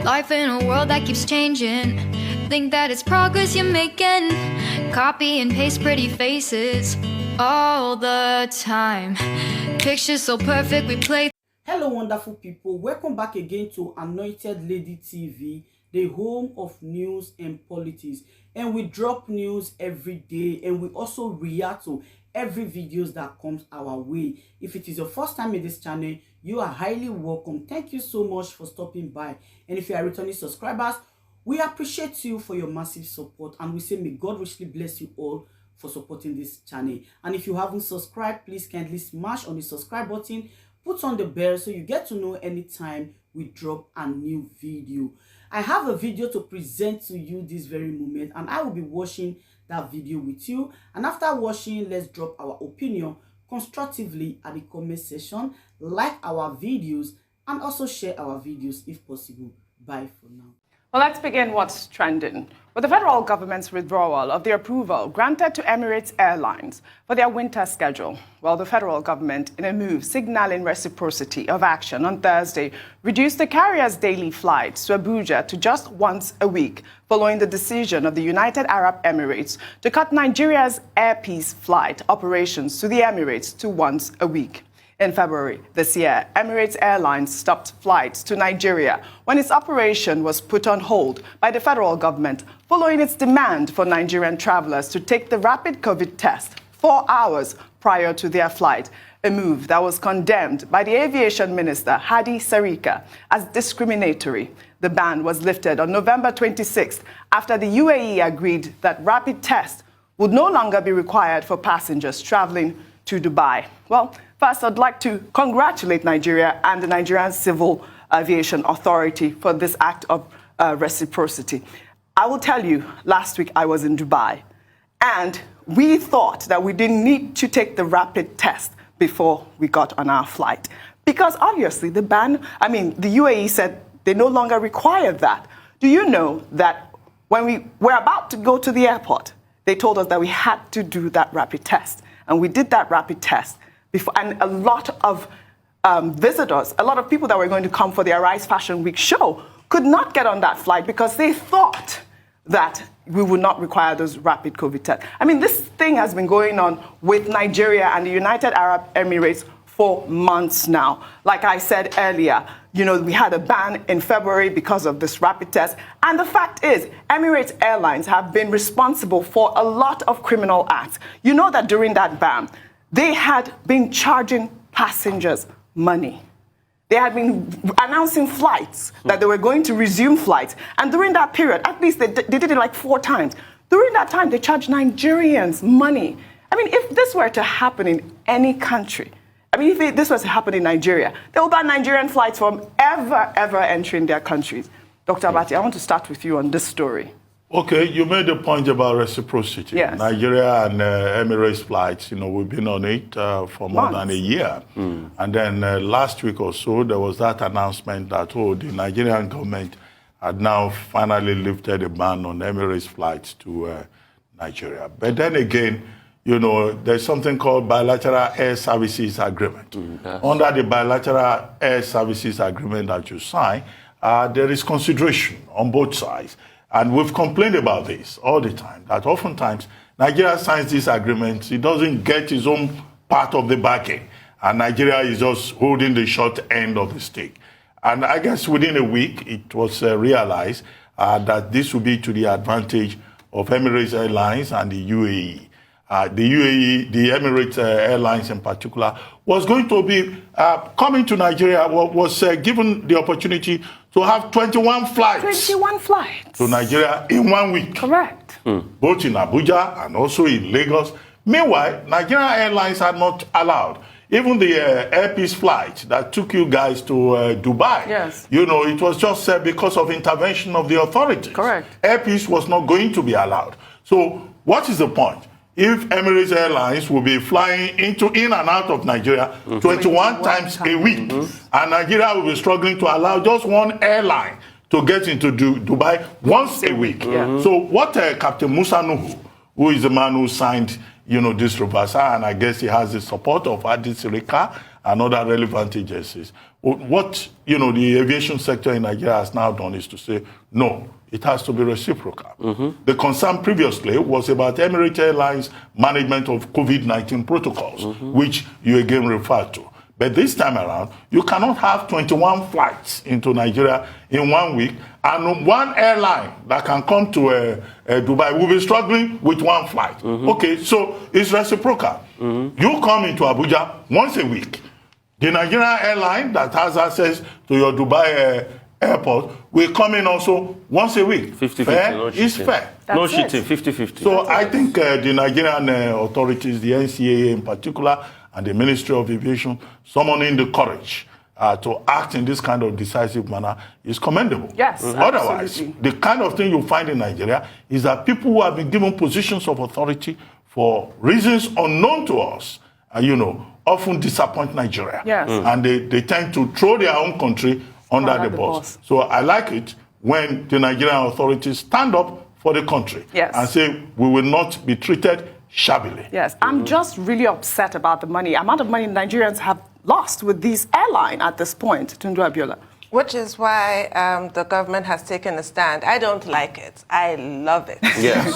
Life in a world that keeps changing. Think that it's progress you're making. Copy and paste pretty faces all the time. Pictures so perfect we play. Hello wonderful people, welcome back again to Anointed Lady TV, the home of news and politics. And we drop news every day, and we also react to every videos that comes our way. If it is your first time in this channel, you are highly welcome. Thank you so much for stopping by. And if you are returning subscribers, we appreciate you for your massive support, and we say may God richly bless you all for supporting this channel. And if you haven't subscribed, please kindly smash on the subscribe button, put on the bell so you get to know anytime we drop a new video. I have a video to present to you this very moment, and I will be watching that video with you. And after watching, let's drop our opinion constructively at the comment section, like our videos, and also share our videos if possible. Bye for now. Well, let's begin what's trending. With the federal government's withdrawal of the approval granted to Emirates Airlines for their winter schedule, well, the federal government, in a move signaling reciprocity of action on Thursday, reduced the carrier's daily flights to Abuja to just once a week, following the decision of the United Arab Emirates to cut Nigeria's Air Peace flight operations to the Emirates to once a week. In February this year, Emirates Airlines stopped flights to Nigeria when its operation was put on hold by the federal government following its demand for Nigerian travelers to take the rapid COVID test 4 hours prior to their flight, a move that was condemned by the aviation minister, Hadi Sarika, as discriminatory. The ban was lifted on November 26th after the UAE agreed that rapid tests would no longer be required for passengers traveling to Dubai. Well, first, I'd like to congratulate Nigeria and the Nigerian Civil Aviation Authority for this act of reciprocity. I will tell you, last week I was in Dubai, and we thought that we didn't need to take the rapid test before we got on our flight. Because obviously the UAE said they no longer require that. Do you know that when we were about to go to the airport, they told us that we had to do that rapid test? And we did that rapid test before, and a lot of visitors, a lot of people that were going to come for the Arise Fashion Week show could not get on that flight because they thought that we would not require those rapid COVID tests. I mean, this thing has been going on with Nigeria and the United Arab Emirates for months now. Like I said earlier, you know, we had a ban in February because of this rapid test. And the fact is, Emirates Airlines have been responsible for a lot of criminal acts. You know that during that ban, they had been charging passengers money. They had been announcing flights, that they were going to resume flights. And during that period, at least they did it like 4 times. During that time, they charged Nigerians money. I mean, if this were to happen in any country, if this was to happen in Nigeria, they will ban Nigerian flights from ever entering their countries. Dr. Abati, I want to start with you on this story. Okay, you made a point about reciprocity. Yes. Nigeria and Emirates flights, you know, we've been on it for more than a year. And then last week or so, there was that announcement that, the Nigerian government had now finally lifted a ban on Emirates flights to Nigeria. But then again, you know, there's something called bilateral air services agreement. Under the bilateral air services agreement that you sign, there is consideration on both sides. And we've complained about this all the time, that oftentimes Nigeria signs these agreements, it doesn't get its own part of the bargain. And Nigeria is just holding the short end of the stick. And I guess within a week, it was realized that this would be to the advantage of Emirates Airlines and the UAE. The Emirates Airlines in particular, was going to be coming to Nigeria, was given the opportunity to have 21 flights. 21 flights. To Nigeria in 1 week. Correct. Both in Abuja and also in Lagos. Meanwhile, Nigerian Airlines are not allowed. Even the Air Peace flight that took you guys to Dubai, yes, you know, it was just because of intervention of the authorities. Correct. Air Peace was not going to be allowed. So what is the point? If Emirates Airlines will be flying in and out of Nigeria 21 times a week, and Nigeria will be struggling to allow just one airline to get into Dubai once a week. So what Captain Musa Nuhu, who is the man who signed, you know, this reversal, and I guess he has the support of Hadi Sarika and other relevant agencies. What, the aviation sector in Nigeria has now done is to say, no, it has to be reciprocal. The concern previously was about Emirates Airlines management of COVID-19 protocols, which you again referred to. But this time around, you cannot have 21 flights into Nigeria in 1 week, and one airline that can come to Dubai will be struggling with one flight. Okay, so it's reciprocal. You come into Abuja once a week. The Nigerian airline that has access to your Dubai airport will come in also once a week. 50-50, fair no is cheating. fair. No cheating, 50-50. So I think the Nigerian authorities, the NCAA in particular, and the Ministry of Aviation, summoning the courage to act in this kind of decisive manner is commendable. Yes, Otherwise, absolutely. the kind of thing you find in Nigeria is that people who have been given positions of authority for reasons unknown to us, often disappoint Nigeria. Yes. And they tend to throw their own country under the bus. So I like it when the Nigerian authorities stand up for the country and say we will not be treated shabbily. Yes, I'm just really upset about the amount of money Nigerians have lost with this airline at this point, Tundu Abiola. Which is why the government has taken a stand. I don't like it. I love it. Yes.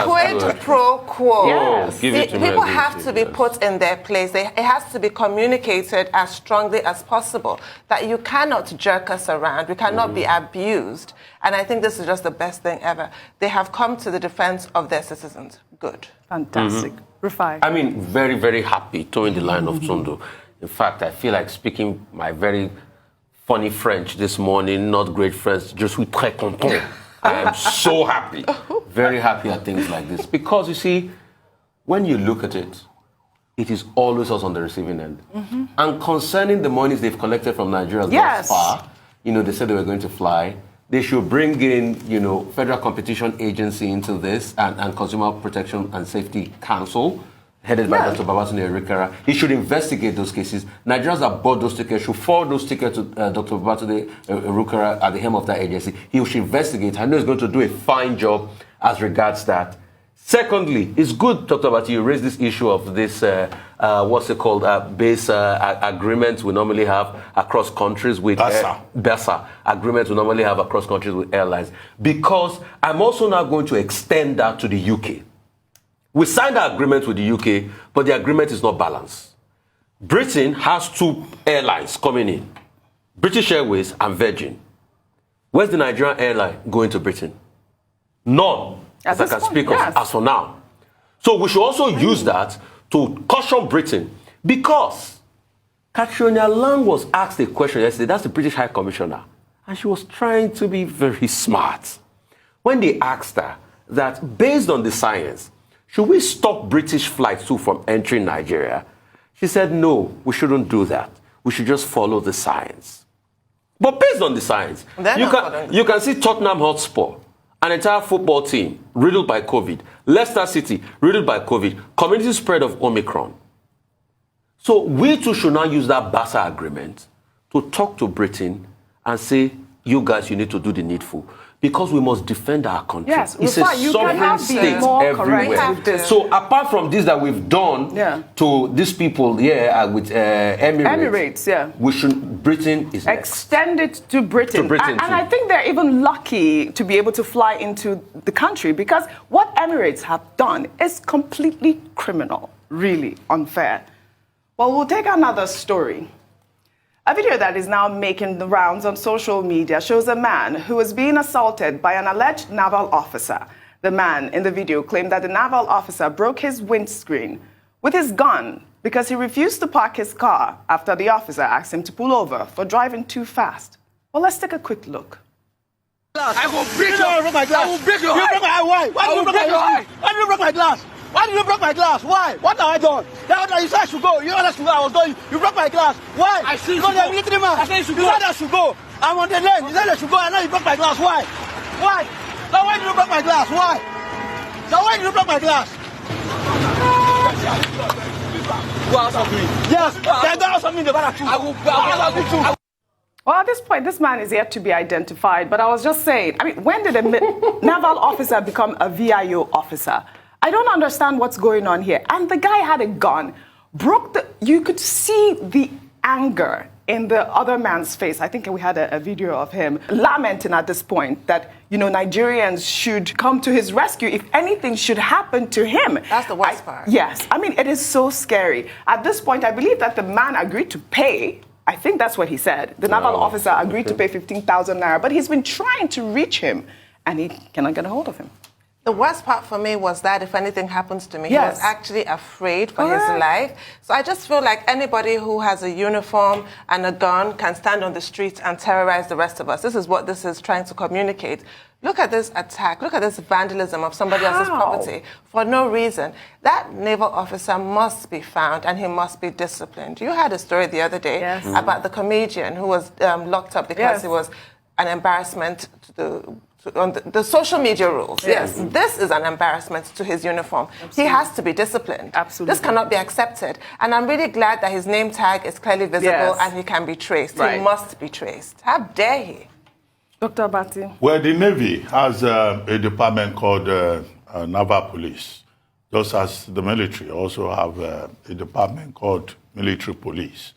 Quid pro quo. Yes. Give it to me, People give it have to to me, be yes. put in their place. It has to be communicated as strongly as possible that you cannot jerk us around. We cannot be abused. And I think this is just the best thing ever. They have come to the defense of their citizens. Good. Fantastic. Rufai. I mean, very, very happy towing the line of Tundu. In fact, I feel like speaking my very funny French this morning, not great French, je suis très content. I am so happy, very happy at things like this. Because you see, when you look at it, it is always us on the receiving end. And concerning the monies they've collected from Nigeria thus far, they said they were going to fly. They should bring in, Federal Competition Agency into this and Consumer Protection and Safety Council, headed by Dr. Babatunde Erikara. He should investigate those cases. Nigerians that bought those tickets should forward those tickets to Dr. Babatunde Erikara at the helm of that agency. He should investigate. I know he's going to do a fine job as regards that. Secondly, it's good, Dr. Abati, you raised this issue of this, base agreements we normally have across countries with BESA agreements we normally have across countries with airlines. Because I'm also now going to extend that to the UK. We signed an agreement with the UK, but the agreement is not balanced. Britain has 2 airlines coming in, British Airways and Virgin. Where's the Nigerian airline going to Britain? None, as I can speak of as for now. So we should also use that to caution Britain, because Catriona Lang was asked a question yesterday, that's the British High Commissioner, and she was trying to be very smart. When they asked her that, based on the science, should we stop British flights too from entering Nigeria? She said, no, we shouldn't do that. We should just follow the science. But based on the science, you can see Tottenham Hotspur, an entire football team riddled by COVID. Leicester City, riddled by COVID. Community spread of Omicron. So we too should now use that BASA agreement to talk to Britain and say, you guys, you need to do the needful. Because we must defend our country. Yes, it's a sovereign state everywhere. So apart from this that we've done to these people with Emirates, we should, Britain is next. Extend it to Britain. And I think they're even lucky to be able to fly into the country, because what Emirates have done is completely criminal, really unfair. Well, we'll take another story. A video that is now making the rounds on social media shows a man who was being assaulted by an alleged naval officer. The man in the video claimed that the naval officer broke his windscreen with his gun because he refused to park his car after the officer asked him to pull over for driving too fast. Well, let's take a quick look. I will break your glass. I will break your eye. You broke my eye. Why? Why did you break your eye? Why did you break my glass? Why did you break my glass? Why? What have I done? You said I should go. You know I was going. You broke my glass. Why? I see you. You're a military man. I said you should go. You said I should go. I'm on the lane. You said I should go. I know you broke my glass. Why? Why? Now why did you break my glass? Why? Now why did you break my glass? Go out of me. Yes. Then go out of me in the bathroom. I will. Well, at this point, this man is yet to be identified. But I was just saying, when did a naval officer become a VIO officer? I don't understand what's going on here. And the guy had a gun, you could see the anger in the other man's face. I think we had a video of him lamenting at this point that, Nigerians should come to his rescue if anything should happen to him. That's the worst part. Yes. I mean, it is so scary. At this point, I believe that the man agreed to pay. I think that's what he said. The naval officer agreed to pay 15,000 naira, but he's been trying to reach him, and he cannot get a hold of him. The worst part for me was that if anything happens to me, Yes. he was actually afraid for his life. So I just feel like anybody who has a uniform and a gun can stand on the street and terrorize the rest of us. This is what this is trying to communicate. Look at this attack. Look at this vandalism of somebody else's property for no reason. That naval officer must be found and he must be disciplined. You had a story the other day about the comedian who was locked up because he was an embarrassment to on the social media rules. Yes, this is an embarrassment to his uniform. Absolutely. He has to be disciplined. Absolutely. This cannot be accepted. And I'm really glad that his name tag is clearly visible and he can be traced. Right. He must be traced. How dare he? Dr. Abati. Well, the Navy has a department called Naval Police, just as the military also have a department called Military Police.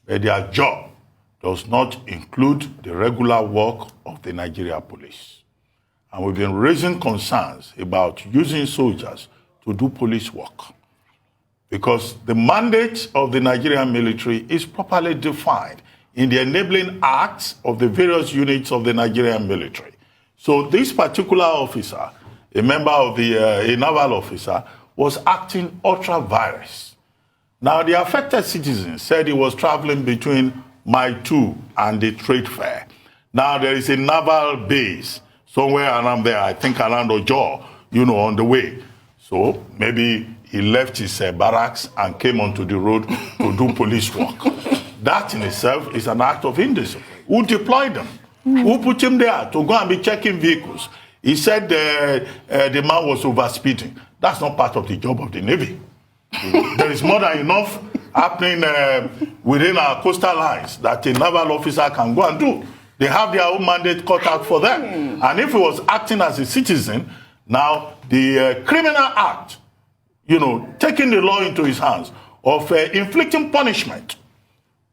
But their job does not include the regular work of the Nigeria Police. And we've been raising concerns about using soldiers to do police work, because the mandate of the Nigerian military is properly defined in the enabling acts of the various units of the Nigerian military. So this particular officer, a member of a naval officer, was acting ultra vires. Now, the affected citizen said he was traveling between Mile 2 and the trade fair. Now, there is a naval base somewhere around there, I think around Ojo, on the way. So maybe he left his barracks and came onto the road to do police work. That in itself is an act of indiscipline. Who deployed them? Who put him there to go and be checking vehicles? He said the man was overspeeding. That's not part of the job of the Navy. There is more than enough happening within our coastal lines that a naval officer can go and do. They have their own mandate cut out for them. And if he was acting as a citizen, now the criminal act, taking the law into his hands, of inflicting punishment,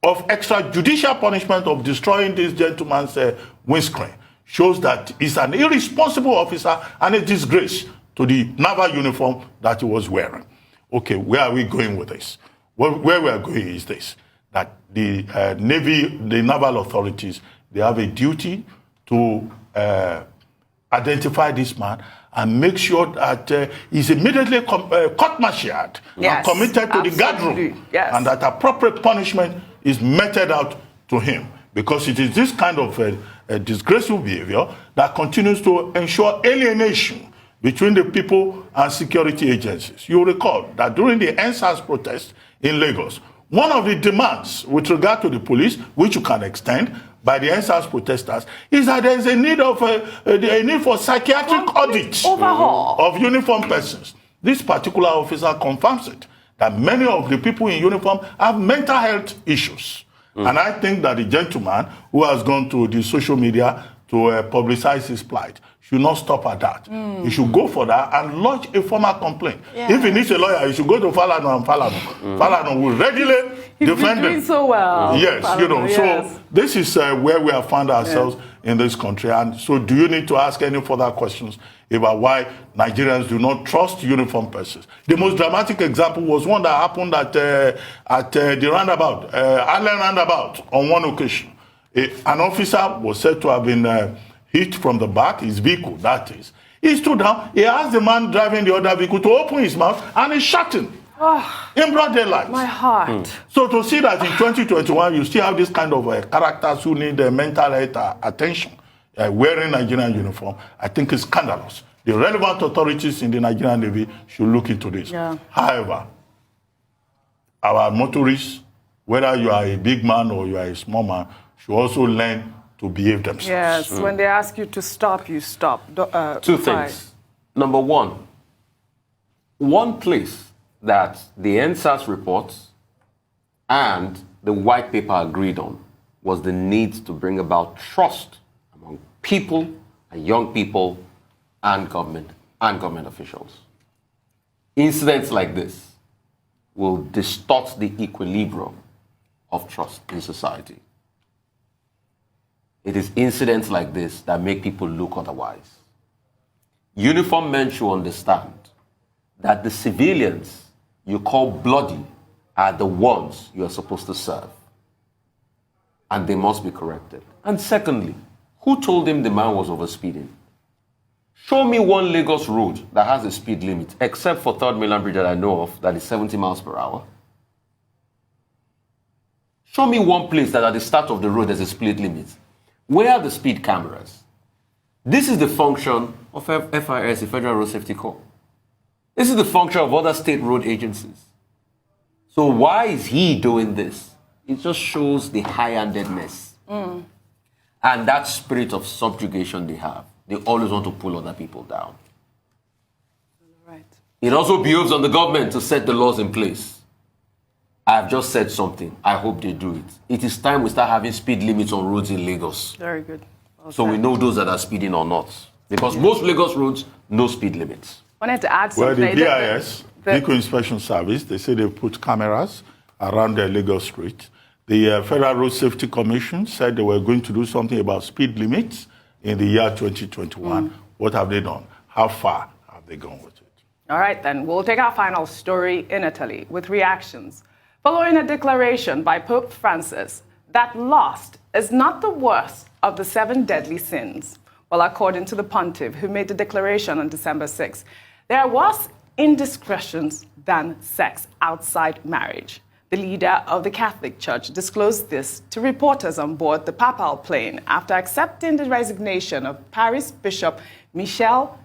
of extrajudicial punishment, of destroying this gentleman's windscreen, shows that he's an irresponsible officer and a disgrace to the naval uniform that he was wearing. Okay, where are we going with this? Where we are going is this, that the Navy, the naval authorities, they have a duty to identify this man and make sure that he's immediately court-martialed and committed to the guard room, and that appropriate punishment is meted out to him. Because it is this kind of disgraceful behavior that continues to ensure alienation between the people and security agencies. You recall that during the NSAS protest in Lagos, one of the demands with regard to the police, which you can extend by the NSAS protesters, is that there is a need for psychiatric audit of uniformed persons. This particular officer confirms it, that many of the people in uniform have mental health issues. And I think that the gentleman who has gone to the social media to publicize his plight should not stop at that. He should go for that and lodge a formal complaint. If he needs a lawyer, he should go to Falano, and Falano will readily defend him. So well. Yes, so this is where we have found ourselves in this country. And so do you need to ask any further questions about why Nigerians do not trust uniformed persons? The most dramatic example was one that happened at the roundabout, Allen roundabout, on one occasion. An officer was said to have been hit from the back, his vehicle, that is. He stood down, he asked the man driving the other vehicle to open his mouth, and he shot him in broad daylight. My heart. So to see that in 2021, you still have this kind of characters who need mental health attention, wearing Nigerian uniform, I think is scandalous. The relevant authorities in the Nigerian Navy should look into this. However, our motorists, whether you are a big man or you are a small man, should also learn to behave themselves. Yes, when they ask you to stop, you stop. Two things. Number one place that the NSAS reports and the white paper agreed on was the need to bring about trust among people and young people and government officials. Incidents like this will distort the equilibrium of trust in society. It is incidents like this that make people look otherwise. Uniformed men should understand that the civilians you call bloody are the ones you are supposed to serve. And they must be corrected. And secondly, who told him the man was overspeeding? Show me one Lagos road that has a speed limit, except for 3rd Mainland Bridge that I know of, that is 70 miles per hour. Show me one place that at the start of the road there's a speed limit. Where are the speed cameras? This is the function of FIS, the Federal Road Safety Corps. This is the function of other state road agencies. So why is he doing this? It just shows the high-handedness. And that spirit of subjugation they have. They always want to pull other people down. Right. It also behoves on the government to set the laws in place. I've just said something. I hope they do it. It is time we start having speed limits on roads in Lagos. Very good. Well So we said. know those that are speeding or not. Because most Lagos roads, no speed limits. Wanted to add Well, something. the BIS, Vehicle Inspection Service, they say they put cameras around the Lagos street. The Federal Road Safety Commission said they were going to do something about speed limits in the year 2021. What have they done? How far have they gone with it? All right, then. We'll take our final story in Italy with reactions. Following a declaration by Pope Francis that lust is not the worst of the 7 deadly sins. Well, according to the pontiff who made the declaration on December 6th, there was indiscretions than sex outside marriage. The leader of the Catholic Church disclosed this to reporters on board the papal plane after accepting the resignation of Paris Bishop Michel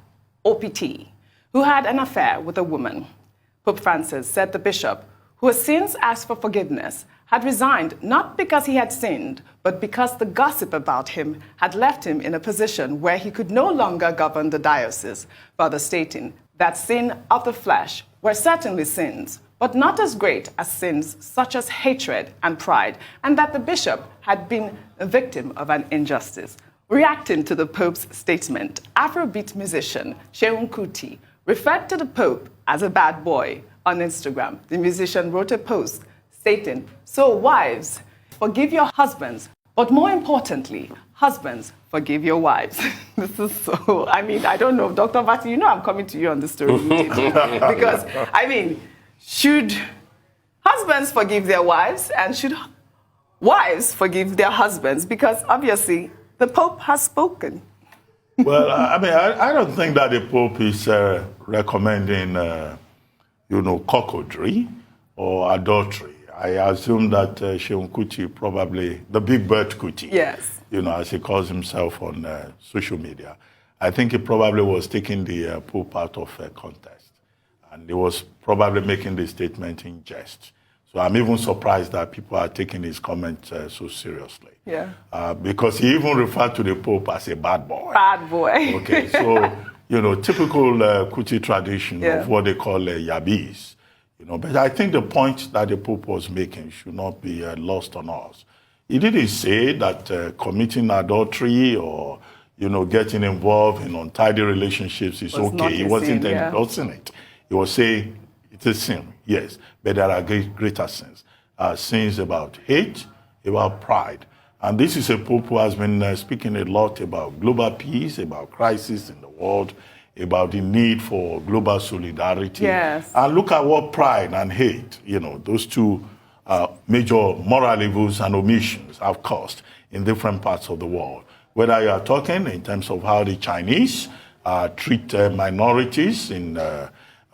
Opiti, who had an affair with a woman. Pope Francis said the bishop, who has since asked for forgiveness, had resigned not because he had sinned, but because the gossip about him had left him in a position where he could no longer govern the diocese, further stating that sin of the flesh were certainly sins, but not as great as sins such as hatred and pride, and that the bishop had been a victim of an injustice. Reacting to the Pope's statement, Afrobeat musician Seun Kuti referred to the Pope as a bad boy. On Instagram, the musician wrote a post stating, "So wives, forgive your husbands, but more importantly, husbands, forgive your wives." This is so, I don't know, Dr. Vati, I'm coming to you on this story immediately. Because, should husbands forgive their wives and should wives forgive their husbands? Because obviously, the Pope has spoken. Well, I don't think that the Pope is recommending cuckoldry or adultery. I assume that Seun Kuti, probably the big bird Kuti, Yes. As he calls himself on social media, I think he probably was taking the Pope out of context. And he was probably making the statement in jest. So I'm even surprised that people are taking his comment so seriously. Yeah. Because he even referred to the Pope as a bad boy. Bad boy. Okay, so, typical Kuti tradition Yeah. of what they call yabis. But I think the point that the Pope was making should not be lost on us. He didn't say that committing adultery or, getting involved in untidy relationships is Was not okay. He a wasn't sin, yeah. endorsing it. He was saying it's a sin, yes, but there are greater sins. Sins about hate, about pride. And this is a Pope who has been speaking a lot about global peace, about crisis in the world, about the need for global solidarity. Yes. And look at what pride and hate, those two major moral evils and omissions have caused in different parts of the world. Whether you are talking in terms of how the Chinese treat minorities in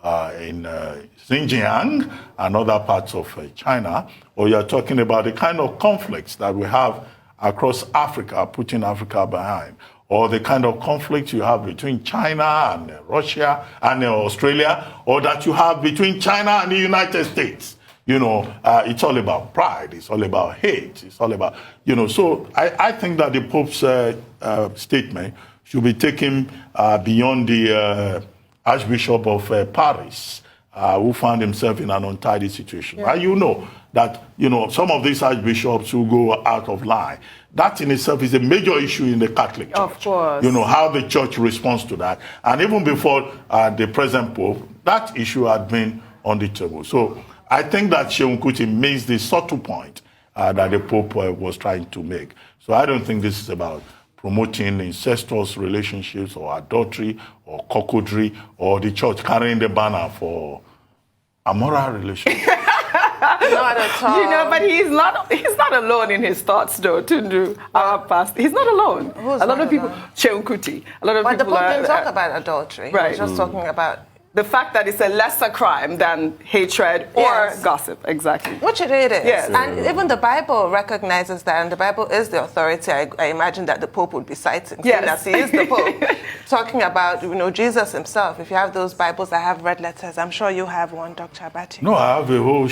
Xinjiang and other parts of China, or you're talking about the kind of conflicts that we have across Africa, putting Africa behind, or the kind of conflict you have between China and Russia and Australia, or that you have between China and the United States. It's all about pride, it's all about hate, it's all about, so I think that the Pope's statement should be taken beyond the Archbishop of Paris, who found himself in an untidy situation. Yeah. And that, some of these archbishops who go out of line, that in itself is a major issue in the Catholic Church. Of course. How the church responds to that. And even before the present Pope, that issue had been on the table. So I think that Seun Kuti makes the subtle point that the Pope was trying to make. So I don't think this is about promoting incestuous relationships or adultery or cuckoldry or the church carrying the banner for immoral relations. Not at all. You know, but he's not alone in his thoughts, though, Tundu, our pastor. He's not alone. Who's a lot not of people, alone? Sheun Kuti, a lot of But the people Pope didn't talk are, about adultery. He right. was just talking about... the fact that it's a lesser crime than hatred or Yes. gossip, exactly. Which it is. Yes. And even the Bible recognizes that, and the Bible is the authority. I imagine that the Pope would be citing, Yes. seeing as he is the Pope, talking about, Jesus himself. If you have those Bibles that have red letters, I'm sure you have one, Dr. Abati. No, I have a whole